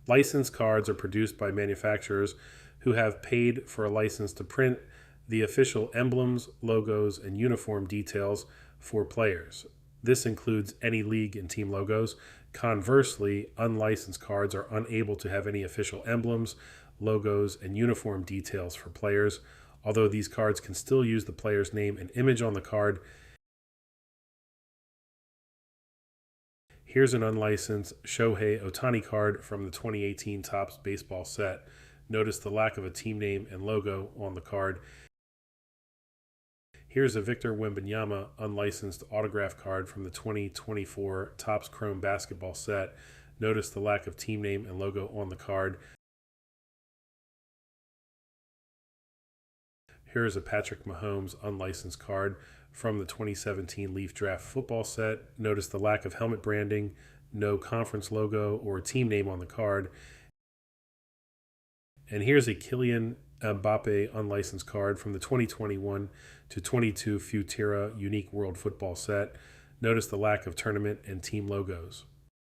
Licensed cards are produced by manufacturers who have paid for a license to print the official emblems, logos, and uniform details for players. This includes any league and team logos. Conversely, unlicensed cards are unable to have any official emblems, logos, and uniform details for players, although these cards can still use the player's name and image on the card. Here's an unlicensed Shohei Ohtani card from the 2018 Topps baseball set. Notice the lack of a team name and logo on the card. Here's a Victor Wembanyama unlicensed autograph card from the 2024 Topps Chrome basketball set. Notice the lack of team name and logo on the card. Here is a Patrick Mahomes unlicensed card from the 2017 Leaf Draft football set. Notice the lack of helmet branding, no conference logo or team name on the card. And here's a Kylian Mbappe unlicensed card from the 2021 to 22 Futera Unique World Football set. Notice the lack of tournament and team logos.